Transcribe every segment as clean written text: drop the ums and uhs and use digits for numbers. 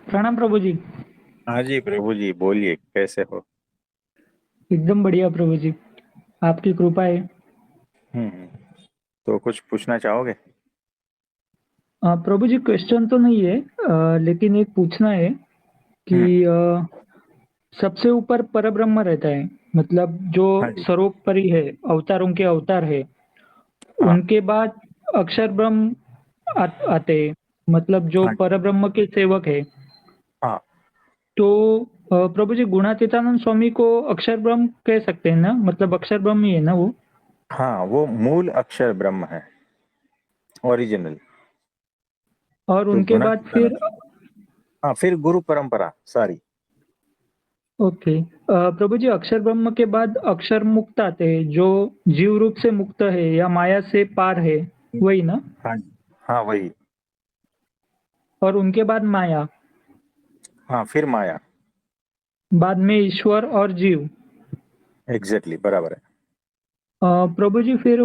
प्रणाम प्रभु जी। हाँ जी प्रभु जी, बोलिए कैसे हो। एकदम बढ़िया प्रभु जी। आपकी कृपा है। हम्म। तो कुछ पूछना चाहोगे? प्रभु जी क्वेश्चन तो नहीं है, लेकिन एक पूछना है कि हम्म। सबसे ऊपर परब्रह्म रहता है, मतलब जो हाँ जी। सर्वोपरि है, अवतारों के अवतार है। हाँ। उनके बाद अक्षर ब्रह्म आते हैं, मतलब जो हाँ जी। परब्रह्म के सेवक है। हाँ। तो प्रभु जी गुणातीतानंद स्वामी को अक्षर ब्रह्म कह सकते हैं ना, मतलब अक्षर ब्रह्म ही है ना वो। हाँ, वो मूल अक्षर ब्रह्म है, ओरिजिनल। और तो उनके बाद गुणातीतानंद। फिर हाँ, फिर गुरु परंपरा सारी। ओके। प्रभु जी अक्षर ब्रह्म के बाद अक्षर मुक्त आते हैं, जो जीव रूप से मुक्त है या माया से पार है, वही ना। हाँ जी। हाँ, वही। और उनके बाद माया, हाँ, फिर माया। बाद में ईश्वर और जीव। एग्जैक्टली, बराबर है। प्रभु जी फिर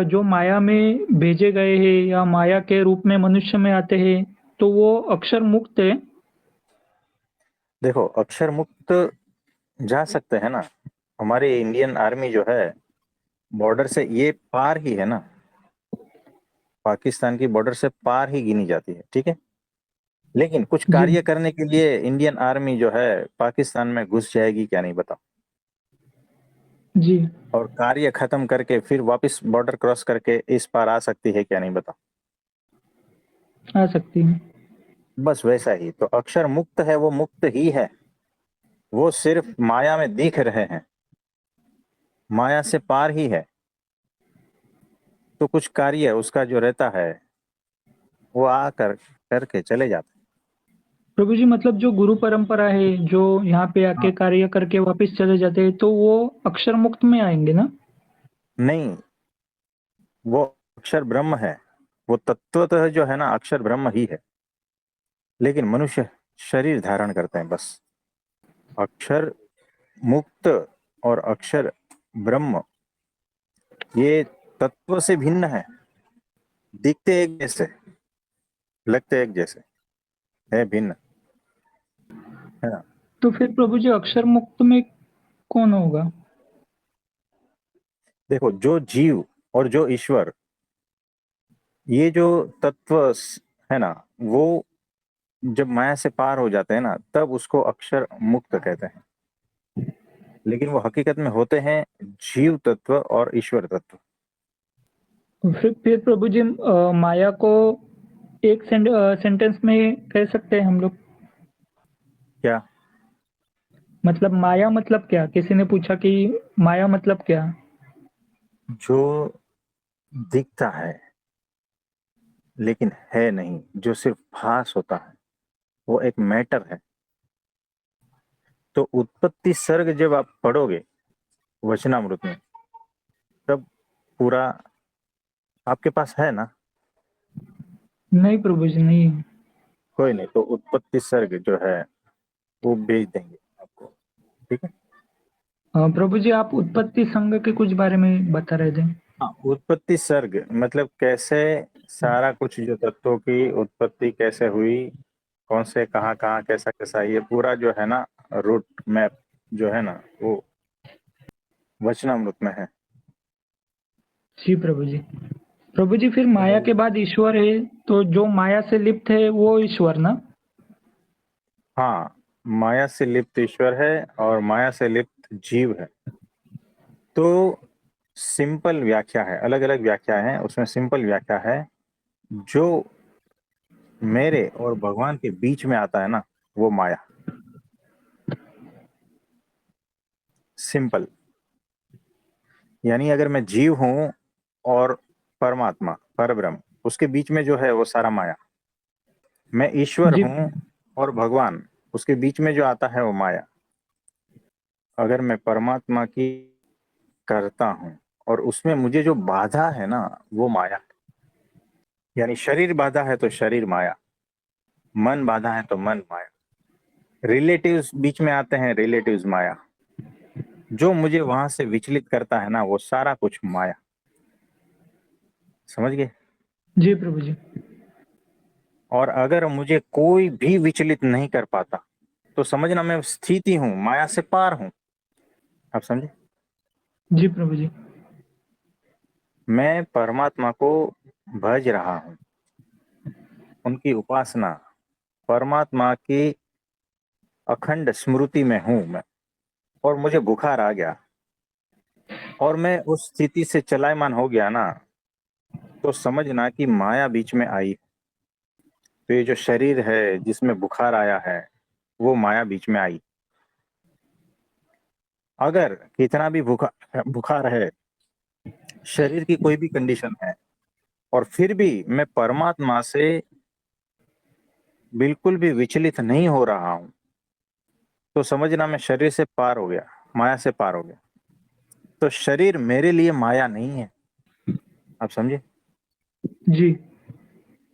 जो माया में भेजे गए हैं या माया के रूप में मनुष्य में आते हैं, तो वो अक्षर मुक्त है। देखो, अक्षर मुक्त जा सकते हैं ना। हमारे इंडियन आर्मी जो है, बॉर्डर से ये पार ही है ना। पाकिस्तान की बॉर्डर से पार ही गिनी जाती है, ठीक है। लेकिन कुछ जी। कार्य करने के लिए इंडियन आर्मी जो है पाकिस्तान में घुस जाएगी, क्या नहीं बताओ। जी। और कार्य खत्म करके फिर वापस बॉर्डर क्रॉस करके इस पार आ सकती है, क्या नहीं बताओ। आ सकती है। बस वैसा ही तो अक्षर मुक्त है, वो मुक्त ही है। वो सिर्फ माया में दिख रहे हैं, माया से पार ही है। तो कुछ कार्य उसका जो रहता है, वो आकर करके चले जाते प्रभु जी मतलब जो गुरु परंपरा है, जो यहाँ पे हैं। आके हाँ। कार्य करके वापस चले जाते हैं, तो वो अक्षर मुक्त में आएंगे ना। नहीं, वो अक्षर ब्रह्म है। वो तत्वतः जो है ना, अक्षर ब्रह्म ही है। लेकिन मनुष्य शरीर धारण करते हैं बस। अक्षर मुक्त और अक्षर ब्रह्म, ये तत्व से भिन्न है। दिखते एक जैसे, लगते एक जैसे, है भिन्न, है ना। तो फिर प्रभु जी अक्षर मुक्त में कौन होगा। देखो, जो जीव और जो ईश्वर, ये जो तत्व है ना, वो जब माया से पार हो जाते हैं ना, तब उसको अक्षर मुक्त कहते हैं। लेकिन वो हकीकत में होते हैं जीव तत्व और ईश्वर तत्व। फिर प्रभु जी माया को एक सेंटेंस में कह सकते हैं हम लोग। क्या? मतलब माया मतलब क्या, किसी ने पूछा कि माया मतलब क्या। जो दिखता है लेकिन है नहीं, जो सिर्फ भास होता है, वो एक मैटर है। तो उत्पत्ति सर्ग जब आप पढ़ोगे वचनामृत में, तब पूरा आपके पास है ना। नहीं प्रभु जी नहीं। कोई नहीं, तो उत्पत्ति सर्ग जो है वो भेज देंगे आपको, ठीक है। प्रभु जी आप उत्पत्ति संघ के कुछ बारे में बता रहे थे। हाँ, उत्पत्ति सर्ग मतलब कैसे सारा कुछ, जो तत्वों की उत्पत्ति कैसे हुई, कौन से कहाँ कहाँ कैसा कैसा, ये पूरा जो है ना, रूट मैप जो है ना, वो वचनामृत में है। जी प्रभु जी। प्रभु जी फिर माया के बाद ईश्वर है, तो जो माया से लिप्त है वो ईश्वर ना। हाँ, माया से लिप्त ईश्वर है और माया से लिप्त जीव है। तो सिंपल व्याख्या है, अलग अलग व्याख्या है, उसमें सिंपल व्याख्या है। जो मेरे और भगवान के बीच में आता है ना, वो माया। सिंपल। यानी अगर मैं जीव हूं और परमात्मा परब्रह्म, उसके बीच में जो है वो सारा माया। मैं ईश्वर जी। हूं और भगवान, उसके बीच में जो आता है वो माया। अगर मैं परमात्मा की करता हूं और उसमें मुझे जो बाधा है ना, वो माया। यानी शरीर बाधा है तो शरीर माया, मन बाधा है तो मन माया, रिलेटिव्स बीच में आते हैं, रिलेटिव्स माया। जो मुझे वहां से विचलित करता है ना, वो सारा कुछ माया। समझ गए? जी प्रभु जी। और अगर मुझे कोई भी विचलित नहीं कर पाता तो समझना मैं स्थिति हूं, माया से पार हूं। आप समझे? जी प्रभु जी। मैं परमात्मा को भज रहा हूं, उनकी उपासना, परमात्मा की अखंड स्मृति में हूं मैं, और मुझे बुखार आ गया और मैं उस स्थिति से चलायमान हो गया ना, तो समझना कि माया बीच में आई। तो ये जो शरीर है जिसमें बुखार आया है, वो माया बीच में आई। अगर कितना भी बुखार बुखार है, शरीर की कोई भी कंडीशन है, और फिर भी मैं परमात्मा से बिल्कुल भी विचलित नहीं हो रहा हूं, तो समझना मैं शरीर से पार हो गया, माया से पार हो गया। तो शरीर मेरे लिए माया नहीं है। आप समझे? जी।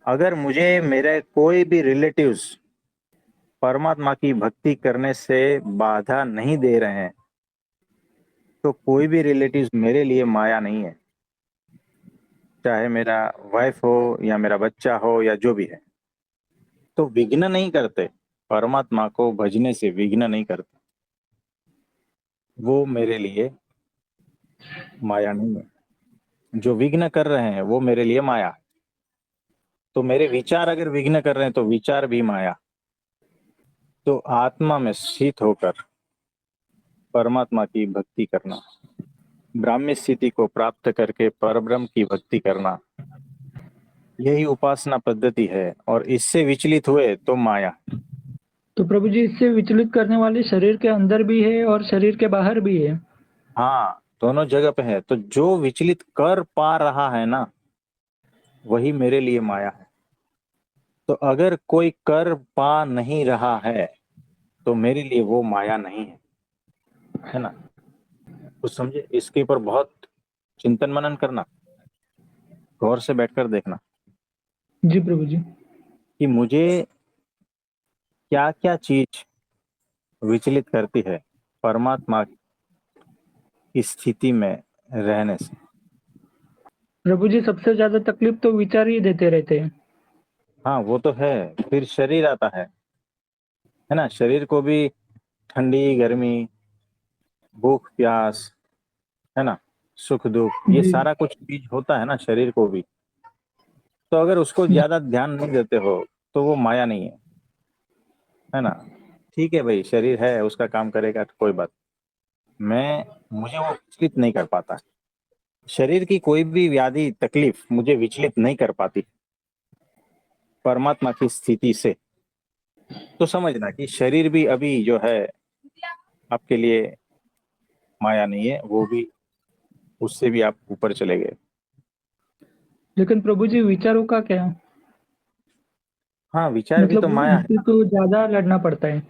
अगर मुझे मेरे कोई भी रिलेटिव्स परमात्मा की भक्ति करने से बाधा नहीं दे रहे हैं, तो कोई भी रिलेटिव्स मेरे लिए माया नहीं है। चाहे मेरा वाइफ हो या मेरा बच्चा हो या जो भी है, तो विघ्न नहीं करते, परमात्मा को भजने से विघ्न नहीं करते, वो मेरे लिए माया नहीं है। जो विघ्न कर रहे हैं वो मेरे लिए माया है। तो मेरे विचार अगर विघ्न कर रहे हैं तो विचार भी माया। तो आत्मा में स्थित होकर परमात्मा की भक्ति करना, ब्राह्मी स्थिति को प्राप्त करके परब्रह्म की भक्ति करना, यही उपासना पद्धति है। और इससे विचलित हुए तो माया। तो प्रभु जी, इससे विचलित करने वाले शरीर के अंदर भी है और शरीर के बाहर भी है। हाँ, दोनों जगह पे है। तो जो विचलित कर पा रहा है ना, वही मेरे लिए माया है। तो अगर कोई कर पा नहीं रहा है, तो मेरे लिए वो माया नहीं है ना? कुछ समझे? इसके ऊपर बहुत चिंतन मनन करना, गौर से बैठकर देखना जी प्रभु जी। कि मुझे क्या क्या चीज विचलित करती है परमात्मा की स्थिति में रहने से। प्रभु जी, सबसे ज्यादा तकलीफ तो विचार ही देते रहते हैं। हाँ, वो तो है। फिर शरीर आता है ना? शरीर को भी ठंडी गर्मी, भूख प्यास, है ना, सुख दुख, ये जी। सारा कुछ चीज होता है ना शरीर को भी। तो अगर उसको जी। ज्यादा ध्यान नहीं देते हो तो वो माया नहीं है ना? ठीक है भाई, शरीर है, उसका काम करेगा तो कोई बात। मैं मुझे वो विचलित नहीं कर पाता। शरीर की कोई भी व्याधि तकलीफ मुझे विचलित नहीं कर पाती परमात्मा की स्थिति से। तो समझना कि शरीर भी अभी जो है आपके लिए माया नहीं है, वो भी, उससे भी आप ऊपर चले गए। लेकिन प्रभु जी, विचारों का क्या? हाँ, विचार भी तो मतलब माया है उनसे ना। तो ज्यादा लड़ना पड़ता है।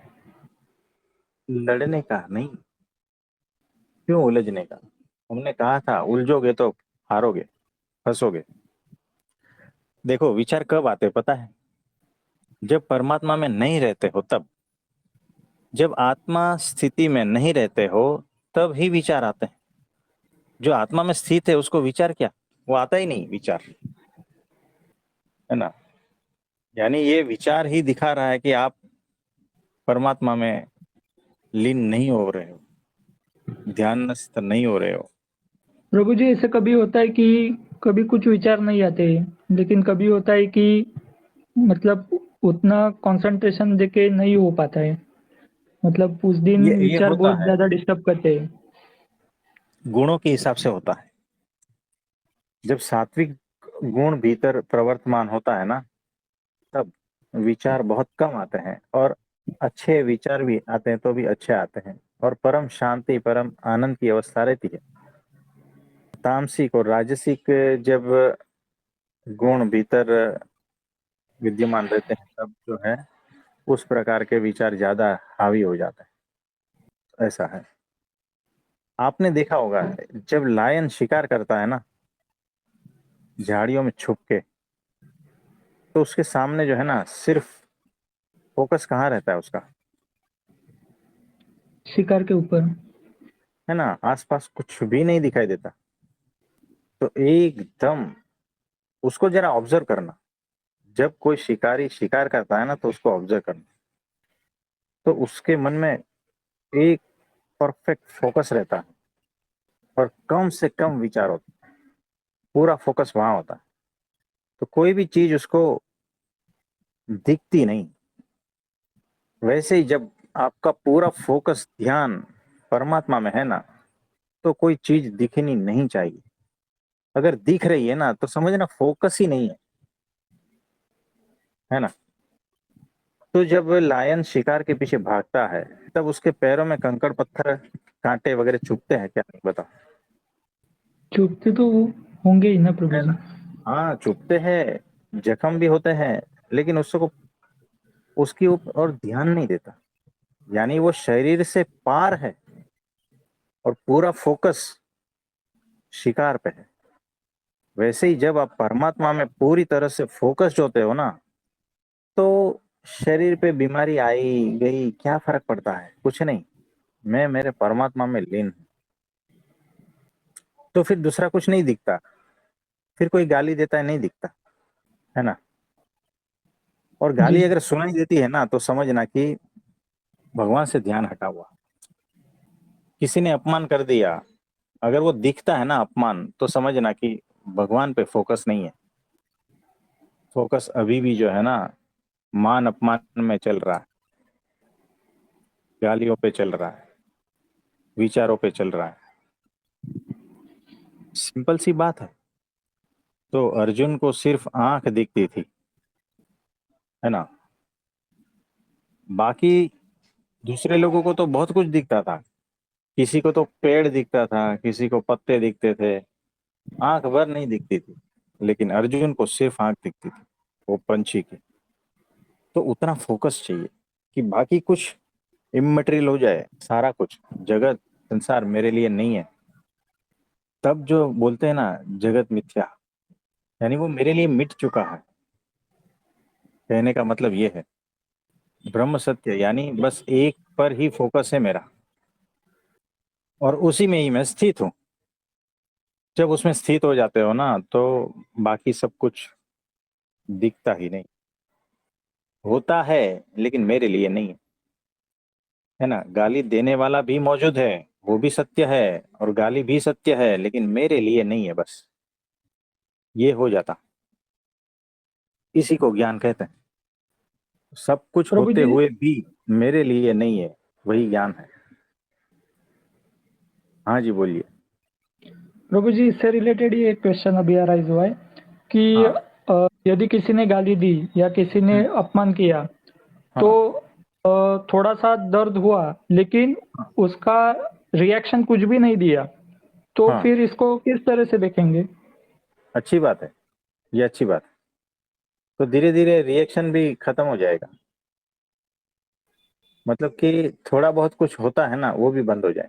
लड़ने का नहीं, क्यों उलझने का? हमने कहा था उलझोगे तो हारोगे, फंसोगे। देखो, विचार कब आते पता है? जब परमात्मा में नहीं रहते हो तब। जब आत्मा स्थिति में नहीं रहते हो, तब ही विचार आते हैं। जो आत्मा में स्थित है उसको विचार क्या, वो आता ही नहीं विचार, है ना? यानी ये विचार ही दिखा रहा है कि आप परमात्मा में लीन नहीं हो रहे हो, ध्यानस्थ नहीं हो रहे हो। प्रभु जी, ऐसे कभी होता है कि कभी कुछ विचार नहीं आते, लेकिन कभी होता है कि मतलब उतना कंसंट्रेशन देके नहीं हो पाता है। मतलब उस दिन ये विचार होता बहुत है, ज्यादा डिस्टर्ब करते हैं। गुणों के हिसाब से होता है। जब सात्विक गुण भीतर प्रवर्तमान होता है ना, तब विचार बहुत कम आते हैं, और अच्छे विचार भी आते हैं तो भी अच्छे आते हैं, और परम शांति, परम आनंद की अवस्था रहती है। तामसिक और राजसिक जब गुण भीतर विद्यमान रहते हैं, तब जो है उस प्रकार के विचार ज्यादा हावी हो जाते हैं। ऐसा है। आपने देखा होगा, जब लायन शिकार करता है ना, झाड़ियों में छुप के, तो उसके सामने जो है ना, सिर्फ फोकस कहाँ रहता है उसका? शिकार के ऊपर। है ना? आसपास कुछ भी नहीं दिखाई देता। तो एकदम उसको जरा ऑब्जर्व करना, जब कोई शिकारी शिकार करता है ना तो उसको ऑब्जर्व करना, तो उसके मन में एक परफेक्ट फोकस रहता है और कम से कम विचार होता है, पूरा फोकस वहां होता है। तो कोई भी चीज उसको दिखती नहीं। वैसे ही जब आपका पूरा फोकस ध्यान परमात्मा में है ना, तो कोई चीज दिखनी नहीं चाहिए। अगर दिख रही है ना तो समझना फोकस ही नहीं है ना। तो जब लायन शिकार के पीछे भागता है, तब उसके पैरों में कंकड़ पत्थर कांटे वगैरह चुभते हैं क्या, नहीं बताओ। चुपते तो होंगे ही ना प्रभु है जी। ना। हाँ चुभते हैं, जख्म भी होते हैं, लेकिन उसको उसकी और ध्यान नहीं देता। यानी वो शरीर से पार है और पूरा फोकस शिकार पे है। वैसे ही जब आप परमात्मा में पूरी तरह से फोकस्ड होते हो ना, तो शरीर पे बीमारी आई गई क्या फर्क पड़ता है, कुछ नहीं। मैं मेरे परमात्मा में लीन हूं, तो फिर दूसरा कुछ नहीं दिखता। फिर कोई गाली देता है नहीं दिखता, है ना। और जी। गाली अगर सुनाई देती है ना तो समझना कि भगवान से ध्यान हटा हुआ, किसी ने अपमान कर दिया। अगर वो दिखता है ना अपमान, तो समझना कि भगवान पे फोकस नहीं है। फोकस अभी भी जो है ना, मान अपमान में चल रहा है, गालियों पे चल रहा है, विचारों पे चल रहा है। सिंपल सी बात है। तो अर्जुन को सिर्फ आंख दिखती थी, है ना। बाकी दूसरे लोगों को तो बहुत कुछ दिखता था। किसी को तो पेड़ दिखता था, किसी को पत्ते दिखते थे, आंख भर नहीं दिखती थी। लेकिन अर्जुन को सिर्फ आंख दिखती थी, वो पंछी की। तो उतना फोकस चाहिए कि बाकी कुछ इमटेरियल हो जाए, सारा कुछ जगत संसार मेरे लिए नहीं है। तब जो बोलते हैं ना जगत मिथ्या, यानी वो मेरे लिए मिट चुका है। कहने का मतलब ये है, ब्रह्म सत्य यानी बस एक पर ही फोकस है मेरा, और उसी में ही मैं स्थित हूँ। जब उसमें स्थित हो जाते हो ना, तो बाकी सब कुछ दिखता ही नहीं। होता है लेकिन मेरे लिए नहीं है ना। गाली देने वाला भी मौजूद है, वो भी सत्य है, और गाली भी सत्य है, लेकिन मेरे लिए नहीं है बस। ये हो जाता, इसी को ज्ञान कहते हैं। सब कुछ प्रभु होते जी। हुए भी मेरे लिए नहीं है, वही ज्ञान है। हाँ जी बोलिए। प्रभु जी, इससे रिलेटेड ही एक क्वेश्चन अभी अराइज हुआ है कि हाँ। यदि किसी ने गाली दी या किसी ने हम्म, अपमान किया, तो हाँ। थोड़ा सा दर्द हुआ, लेकिन हाँ। उसका रिएक्शन कुछ भी नहीं दिया, तो हाँ, फिर इसको किस तरह से देखेंगे? अच्छी बात है, ये अच्छी बात है। तो धीरे धीरे रिएक्शन भी खत्म हो जाएगा। मतलब कि थोड़ा बहुत कुछ होता है ना, वो भी बंद हो जाए।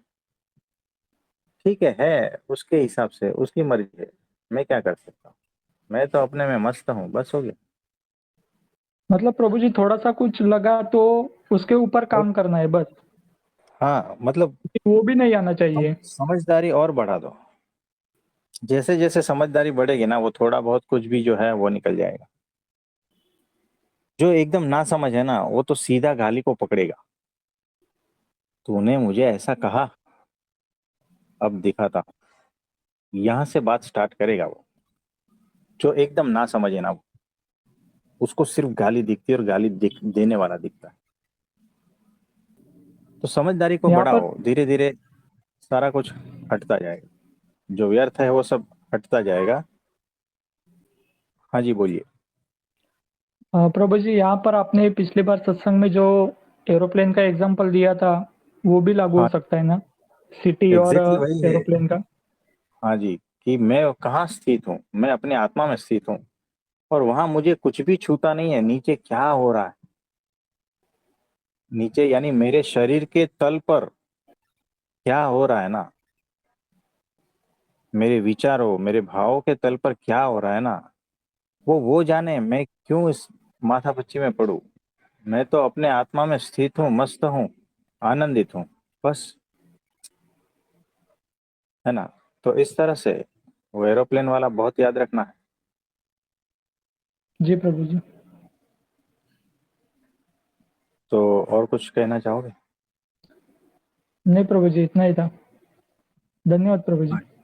ठीक है उसके हिसाब से उसकी मर्जी है, मैं क्या कर सकता हूँ। मैं तो अपने में मस्त हूँ, बस हो गया। मतलब प्रभु जी, थोड़ा सा कुछ लगा तो उसके ऊपर और काम करना है बस, हाँ मतलब वो भी नहीं आना चाहिए। समझदारी और बढ़ा दो। जैसे जैसे समझदारी बढ़ेगी ना, वो थोड़ा बहुत कुछ भी जो है वो निकल जाएगा। जो एकदम ना समझ है ना, वो तो सीधा गाली को पकड़ेगा। तूने मुझे ऐसा कहा, अब दिखाता हूँ। यहाँ से बात स्टार्ट करेगा वो। जो एकदम ना समझे ना, उसको सिर्फ गाली दिखती है, और गाली देने वाला दिखता है। तो समझदारी को यहाँ पर बढ़ाओ, धीरे धीरे सारा कुछ हटता जाएगा। जो व्यर्थ है वो सब हटता जाएगा। हाँ जी बोलिए। प्रभु जी, यहाँ पर आपने पिछली बार सत्संग में जो एरोप्लेन का एग्जांपल दिया था, वो भी लागू हो हाँ सकता है ना, सिटी और एग्जैक्टली वही है। एरोप्लेन का? हाँ जी, कि मैं कहाँ स्थित हूँ, मैं अपने आत्मा में स्थित हूँ, और वहां मुझे कुछ भी छूता नहीं है। नीचे क्या हो रहा है, नीचे यानी मेरे शरीर के तल पर क्या हो रहा है ना, मेरे विचारों मेरे भावों के तल पर क्या हो रहा है ना, वो जाने। मैं क्यों इस माथापच्ची में पड़ूं। मैं तो अपने आत्मा में स्थित हूँ, मस्त हूँ, आनंदित हूँ, बस। है ना। तो इस तरह से वो एरोप्लेन वाला बहुत याद रखना है। जी प्रभु जी। तो और कुछ कहना चाहोगे? नहीं प्रभु जी, इतना ही था। धन्यवाद प्रभु जी।